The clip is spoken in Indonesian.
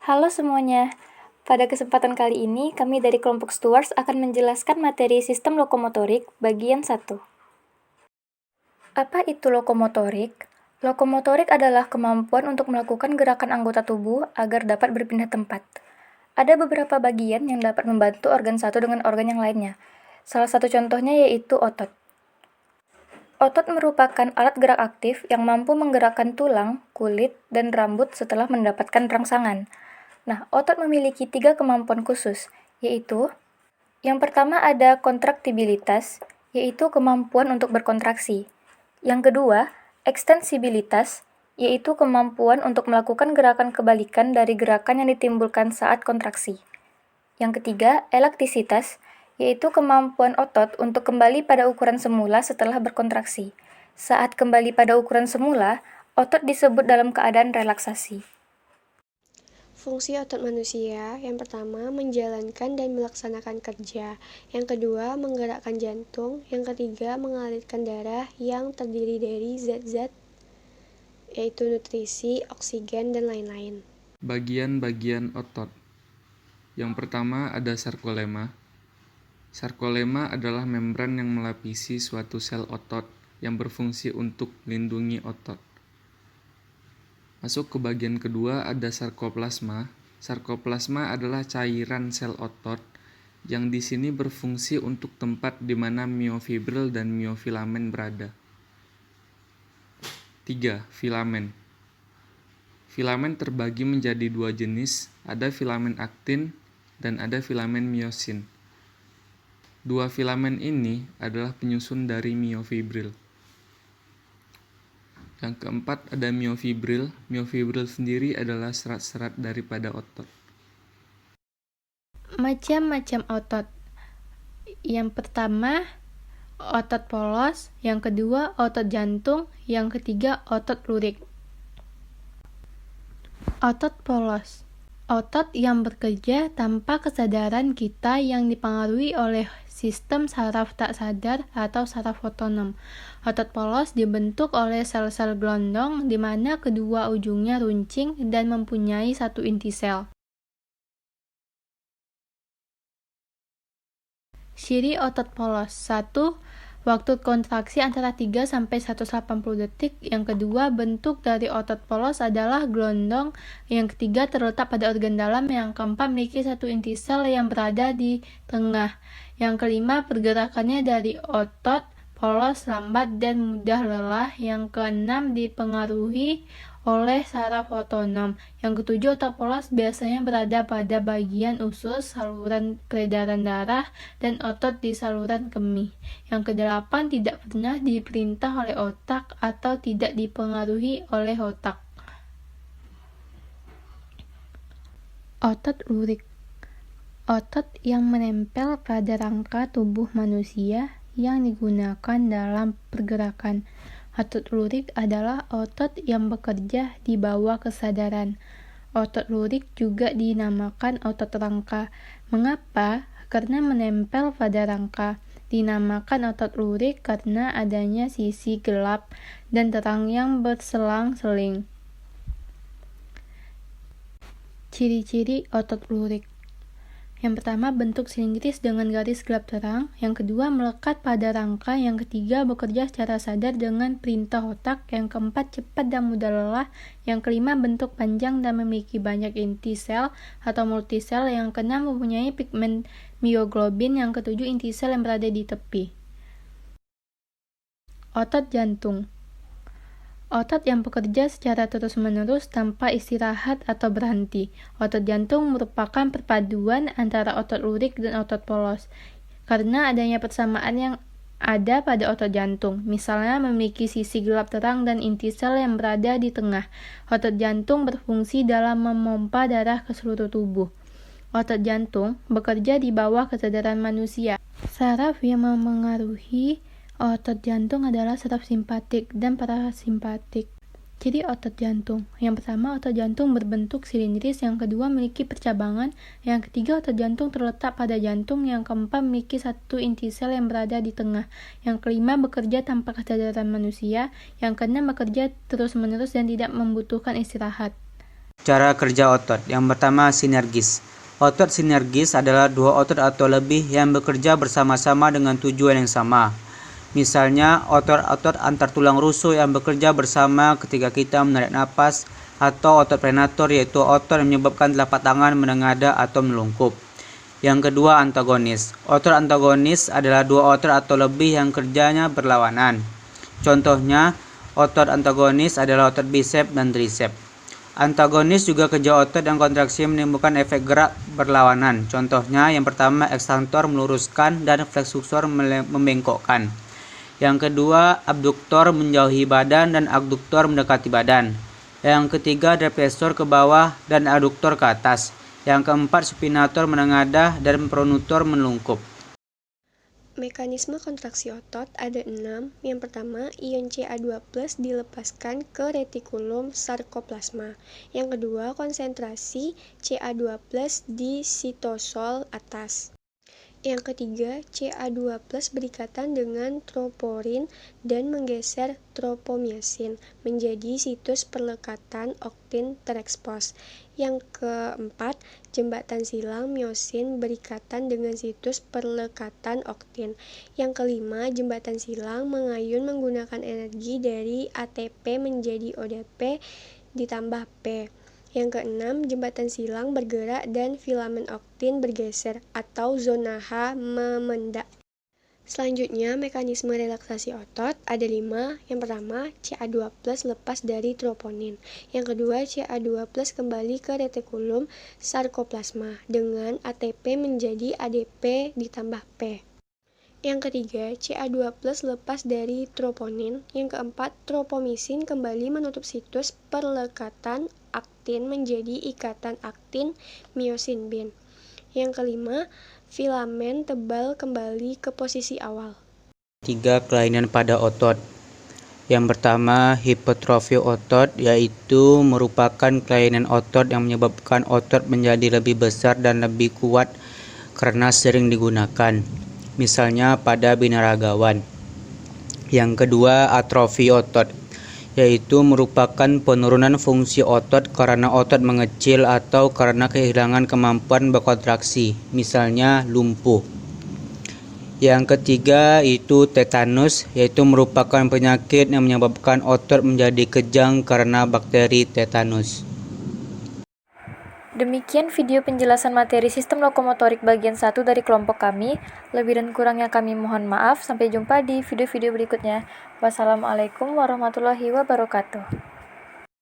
Halo semuanya, pada kesempatan kali ini kami dari kelompok Stewards akan menjelaskan materi sistem lokomotorik bagian 1. Apa itu lokomotorik? Lokomotorik adalah kemampuan untuk melakukan gerakan anggota tubuh agar dapat berpindah tempat. Ada beberapa bagian yang dapat membantu organ satu dengan organ yang lainnya. Salah satu contohnya yaitu otot. Otot merupakan alat gerak aktif yang mampu menggerakkan tulang, kulit, dan rambut setelah mendapatkan rangsangan. Nah, otot memiliki 3 kemampuan khusus, yaitu yang pertama ada kontraktibilitas, yaitu kemampuan untuk berkontraksi. Yang kedua, ekstensibilitas, yaitu kemampuan untuk melakukan gerakan kebalikan dari gerakan yang ditimbulkan saat kontraksi. Yang ketiga, elastisitas, yaitu kemampuan otot untuk kembali pada ukuran semula setelah berkontraksi. Saat kembali pada ukuran semula, otot disebut dalam keadaan relaksasi. Fungsi otot manusia, yang pertama menjalankan dan melaksanakan kerja, yang kedua menggerakkan jantung, yang ketiga mengalirkan darah yang terdiri dari zat-zat yaitu nutrisi, oksigen, dan lain-lain. Bagian-bagian otot. Yang pertama ada sarkolema. Sarkolema adalah membran yang melapisi suatu sel otot yang berfungsi untuk melindungi otot. Masuk ke bagian kedua ada sarkoplasma. Sarkoplasma adalah cairan sel otot yang di sini berfungsi untuk tempat di mana miofibril dan miofilamen berada. 3. Filamen. Filamen terbagi menjadi 2 jenis, ada filamen aktin dan ada filamen miosin. 2 filamen ini adalah penyusun dari miofibril. Yang keempat ada miofibril. Miofibril sendiri adalah serat-serat daripada otot. Macam-macam otot. Yang pertama, otot polos. Yang kedua, otot jantung. Yang ketiga, otot lurik. Otot polos. Otot yang bekerja tanpa kesadaran kita yang dipengaruhi oleh sistem saraf tak sadar atau saraf otonom. Otot polos dibentuk oleh sel-sel gelondong di mana kedua ujungnya runcing dan mempunyai satu inti sel. Ciri otot polos. 1. Waktu kontraksi antara 3 sampai 180 detik. Yang kedua, bentuk dari otot polos adalah gelondong. Yang ketiga, terletak pada organ dalam. Yang keempat, memiliki satu inti sel yang berada di tengah. Yang kelima, pergerakannya dari otot polos lambat dan mudah lelah. Yang keenam, dipengaruhi oleh saraf otonom. Yang ketujuh, otot polos biasanya berada pada bagian usus, saluran peredaran darah, dan otot di saluran kemih. Yang kedelapan, tidak pernah diperintah oleh otak atau tidak dipengaruhi oleh otak. Otot lurik. Otot yang menempel pada rangka tubuh manusia yang digunakan dalam pergerakan. Otot lurik adalah otot yang bekerja di bawah kesadaran. Otot lurik juga dinamakan otot rangka. Mengapa? Karena menempel pada rangka. Dinamakan otot lurik karena adanya sisi gelap dan terang yang berselang-seling. Ciri-ciri otot lurik. Yang pertama, bentuk silindris dengan garis gelap terang. Yang kedua, melekat pada rangka. Yang ketiga, bekerja secara sadar dengan perintah otak. Yang keempat, cepat dan mudah lelah. Yang kelima, bentuk panjang dan memiliki banyak inti sel atau multisel. Yang keenam, mempunyai pigmen mioglobin. Yang ketujuh, inti sel yang berada di tepi. Otot jantung. Otot yang bekerja secara terus-menerus tanpa istirahat atau berhenti. Otot jantung merupakan perpaduan antara otot lurik dan otot polos. Karena adanya persamaan yang ada pada otot jantung, misalnya memiliki sisi gelap terang dan inti sel yang berada di tengah. Otot jantung berfungsi dalam memompa darah ke seluruh tubuh. Otot jantung bekerja di bawah kesadaran manusia. Saraf yang memengaruhi otot jantung adalah saraf simpatik dan parasimpatik. Ciri otot jantung. Yang pertama, otot jantung berbentuk silindris. Yang kedua, memiliki percabangan. Yang ketiga, otot jantung terletak pada jantung. Yang keempat, memiliki satu inti sel yang berada di tengah. Yang kelima, bekerja tanpa kesadaran manusia. Yang keenam, bekerja terus-menerus dan tidak membutuhkan istirahat. Cara kerja otot. Yang pertama, sinergis. Otot sinergis adalah dua otot atau lebih yang bekerja bersama-sama dengan tujuan yang sama. Misalnya, otot-otot antar tulang rusuk yang bekerja bersama ketika kita menarik napas, atau otot prenator yaitu otot yang menyebabkan telapak tangan menengadah atau melungkup. Yang kedua, antagonis. Otot antagonis adalah dua otot atau lebih yang kerjanya berlawanan. Contohnya, otot antagonis adalah otot bisep dan tricep. Antagonis juga kerja otot dan kontraksi menimbulkan efek gerak berlawanan. Contohnya, yang pertama ekstansor meluruskan dan flexursor membengkokkan. Yang kedua, abduktor menjauhi badan dan abduktor mendekati badan. Yang ketiga, depressor ke bawah dan aduktor ke atas. Yang keempat, supinator menengadah dan pronutor melungkup. Mekanisme kontraksi otot ada 6. Yang pertama, ion Ca2+ dilepaskan ke retikulum sarkoplasma. Yang kedua, konsentrasi Ca2+ di sitosol atas. Yang ketiga, Ca2+ berikatan dengan troporin dan menggeser tropomiasin menjadi situs perlekatan oktin terekspos. Yang keempat, jembatan silang miosin berikatan dengan situs perlekatan oktin. Yang kelima, jembatan silang mengayun menggunakan energi dari ATP menjadi ODP ditambah P. Yang keenam, jembatan silang bergerak dan filamen oktin bergeser atau zona H memenda. Selanjutnya, mekanisme relaksasi otot ada 5. Yang pertama, Ca2+ lepas dari troponin. Yang kedua, Ca2+ kembali ke retikulum sarkoplasma dengan ATP menjadi ADP ditambah P. Yang ketiga, Ca2+ lepas dari troponin. Yang keempat, tropomisin kembali menutup situs perlekatan aktin menjadi ikatan aktin miosin bin. Yang kelima, filamen tebal kembali ke posisi awal. 3 kelainan pada otot. Yang pertama, hipertrofi otot, yaitu merupakan kelainan otot yang menyebabkan otot menjadi lebih besar dan lebih kuat karena sering digunakan, misalnya pada binaragawan. Yang kedua, atrofi otot, yaitu merupakan penurunan fungsi otot karena otot mengecil atau karena kehilangan kemampuan berkontraksi, misalnya lumpuh. Yang ketiga itu tetanus, yaitu merupakan penyakit yang menyebabkan otot menjadi kejang karena bakteri tetanus. Demikian video penjelasan materi sistem lokomotorik bagian 1 dari kelompok kami. Lebih dan kurangnya kami mohon maaf. Sampai jumpa di video-video berikutnya. Wassalamualaikum warahmatullahi wabarakatuh.